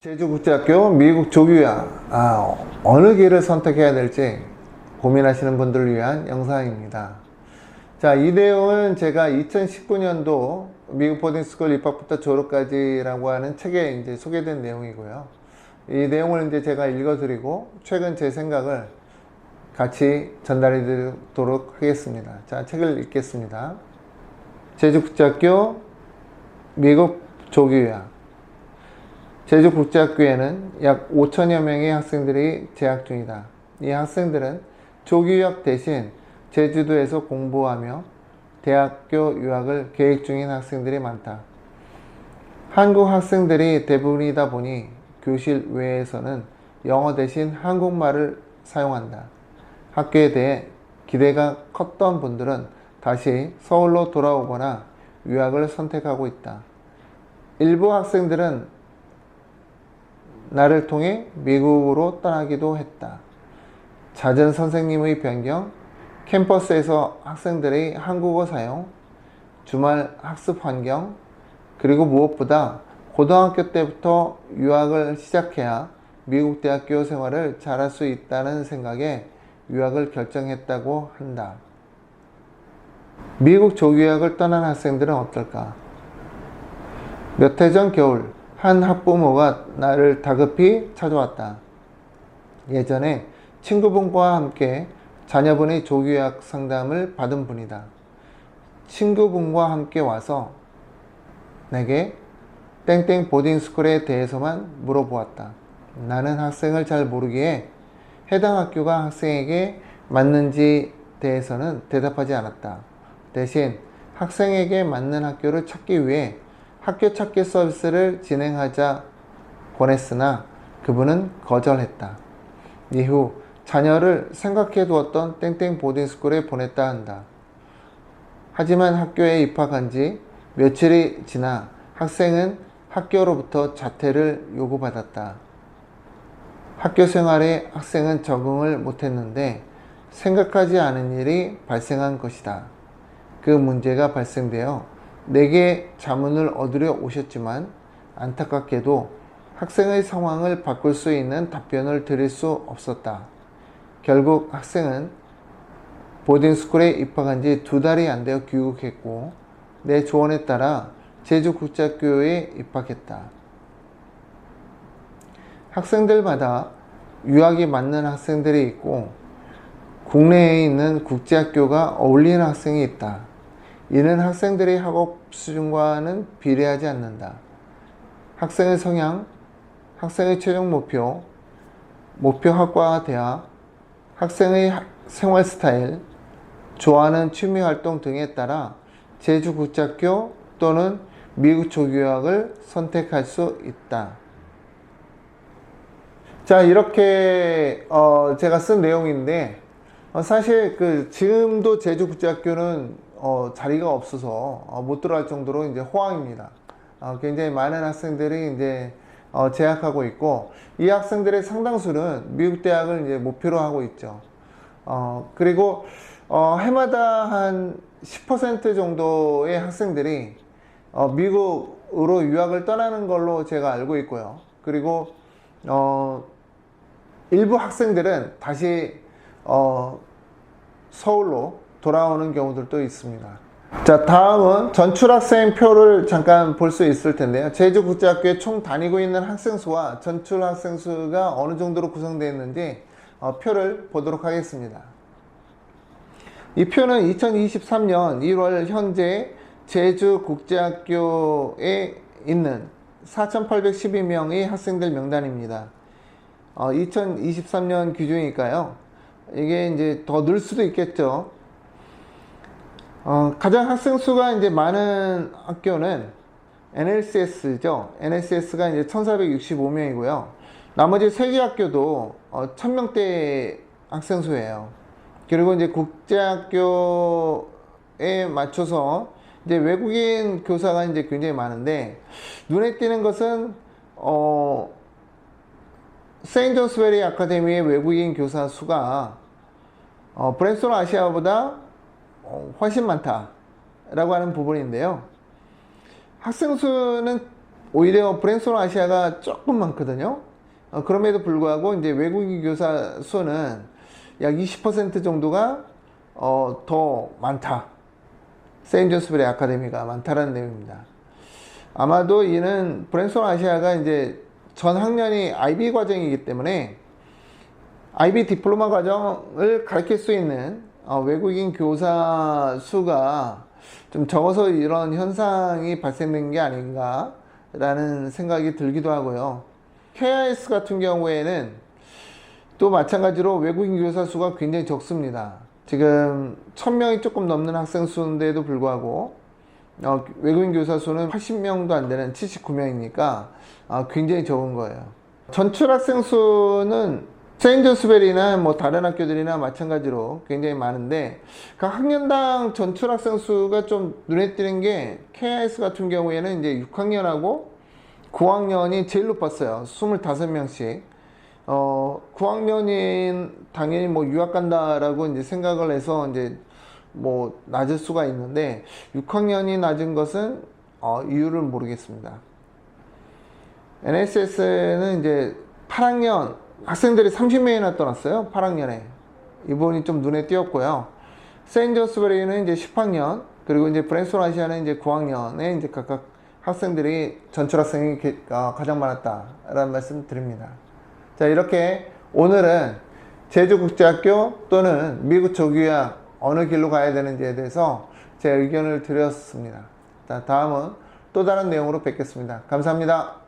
제주국제학교 미국 조교야 어느 길을 선택해야 될지 고민하시는 분들을 위한 영상입니다. 자, 이 내용은 제가 2019년도 미국 보딩스쿨 입학부터 졸업까지라고 하는 책에 이제 소개된 내용이고요. 이 내용을 이제 제가 읽어드리고 최근 제 생각을 같이 전달해 드리도록 하겠습니다. 자, 책을 읽겠습니다. 제주국제학교 미국 조교야. 제주국제학교에는 약 5천여 명의 학생들이 재학 중이다. 이 학생들은 조교육 대신 제주도에서 공부하며 대학교 유학을 계획 중인 학생들이 많다. 한국 학생들이 대부분이다 보니 교실 외에서는 영어 대신 한국말을 사용한다. 학교에 대해 기대가 컸던 분들은 다시 서울로 돌아오거나 유학을 선택하고 있다. 일부 학생들은 나를 통해 미국으로 떠나기도 했다. 잦은 선생님의 변경, 캠퍼스에서 학생들의 한국어 사용, 주말 학습 환경, 그리고 무엇보다 고등학교 때부터 유학을 시작해야 미국 대학교 생활을 잘할 수 있다는 생각에 유학을 결정했다고 한다. 미국 조교학을 떠난 학생들은 어떨까? 몇 해 전 겨울 한 학부모가 나를 다급히 찾아왔다. 예전에 친구분과 함께 자녀분의 조교학 상담을 받은 분이다. 친구분과 함께 와서 내게 땡땡 보딩스쿨에 대해서만 물어보았다. 나는 학생을 잘 모르기에 해당 학교가 학생에게 맞는지 대해서는 대답하지 않았다. 대신 학생에게 맞는 학교를 찾기 위해 학교 찾기 서비스를 진행하자 권했으나 그분은 거절했다. 이후 자녀를 생각해 두었던 땡땡 보딩스쿨에 보냈다 한다. 하지만 학교에 입학한 지 며칠이 지나 학생은 학교로부터 자퇴를 요구받았다. 학교 생활에 학생은 적응을 못했는데 생각하지 않은 일이 발생한 것이다. 그 문제가 발생되어 내게 자문을 얻으려 오셨지만 안타깝게도 학생의 상황을 바꿀 수 있는 답변을 드릴 수 없었다. 결국 학생은 보딩스쿨에 입학한 지 2달이 안 되어 귀국했고 내 조언에 따라 제주국제학교에 입학했다. 학생들마다 유학이 맞는 학생들이 있고 국내에 있는 국제학교가 어울리는 학생이 있다. 이는 학생들의 학업 수준과는 비례하지 않는다. 학생의 성향, 학생의 최종 목표, 목표 학과와 대학, 학생의 생활 스타일, 좋아하는 취미 활동 등에 따라 제주국제학교 또는 미국 조교학을 선택할 수 있다. 자, 이렇게 제가 쓴 내용인데 사실 지금도 제주국제학교는 자리가 없어서 못 들어갈 정도로 이제 호황입니다. 굉장히 많은 학생들이 이제 재학하고 있고 이 학생들의 상당수는 미국 대학을 이제 목표로 하고 있죠. 그리고 해마다 한 10% 정도의 학생들이 미국으로 유학을 떠나는 걸로 제가 알고 있고요. 그리고 일부 학생들은 다시 서울로 돌아오는 경우들도 있습니다. 자, 다음은 전출학생 표를 잠깐 볼 수 있을 텐데요. 제주국제학교에 총 다니고 있는 학생 수와 전출학생 수가 어느 정도로 구성되어 있는지 표를 보도록 하겠습니다. 이 표는 2023년 1월 현재 제주국제학교에 있는 4,812명의 학생들 명단입니다. 2023년 기준이니까요. 이게 이제 더 늘 수도 있겠죠. 가장 학생 수가 이제 많은 학교는 NLCS죠. NLCS가 이제 1,465명이고요. 나머지 3개 학교도 1,000명대 학생 수예요. 그리고 이제 국제학교에 맞춰서 이제 외국인 교사가 이제 굉장히 많은데 눈에 띄는 것은 세인트 존스베리 아카데미의 외국인 교사 수가 브랜스톤 아시아보다 훨씬 많다라고 하는 부분인데요. 학생 수는 오히려 브랜슨 아시아가 조금 많거든요. 그럼에도 불구하고 이제 외국인 교사 수는 약 20% 정도가 더 많다. 세인트 존스베리 아카데미가 많다라는 내용입니다. 아마도 이는 브랜슨 아시아가 이제 전 학년이 IB 과정이기 때문에 IB 디플로마 과정을 가르칠 수 있는 외국인 교사 수가 좀 적어서 이런 현상이 발생된 게 아닌가 라는 생각이 들기도 하고요. KIS 같은 경우에는 또 마찬가지로 외국인 교사 수가 굉장히 적습니다. 지금 1000명이 조금 넘는 학생 수인데도 불구하고 외국인 교사 수는 80명도 안 되는 79명이니까 굉장히 적은 거예요. 전출 학생 수는 세인트 존스베리나 뭐 다른 학교들이나 마찬가지로 굉장히 많은데 각 학년당 전출 학생 수가 좀 눈에 띄는 게 KIS 같은 경우에는 이제 6학년하고 9학년이 제일 높았어요. 25명씩. 9학년인 당연히 뭐 유학 간다라고 이제 생각을 해서 이제 뭐 낮을 수가 있는데 6학년이 낮은 것은 이유를 모르겠습니다. NSS는 이제 8학년 학생들이 30명이나 떠났어요. 8학년에. 이번이 좀 눈에 띄었고요. 세인트 존스베리는 이제 10학년, 그리고 이제 브랜슨 아시아는 이제 9학년에 이제 각각 학생들이 전출 학생이 가장 많았다라는 말씀 드립니다. 자, 이렇게 오늘은 제주국제학교 또는 미국 조교학 어느 길로 가야 되는지에 대해서 제 의견을 드렸습니다. 자, 다음은 또 다른 내용으로 뵙겠습니다. 감사합니다.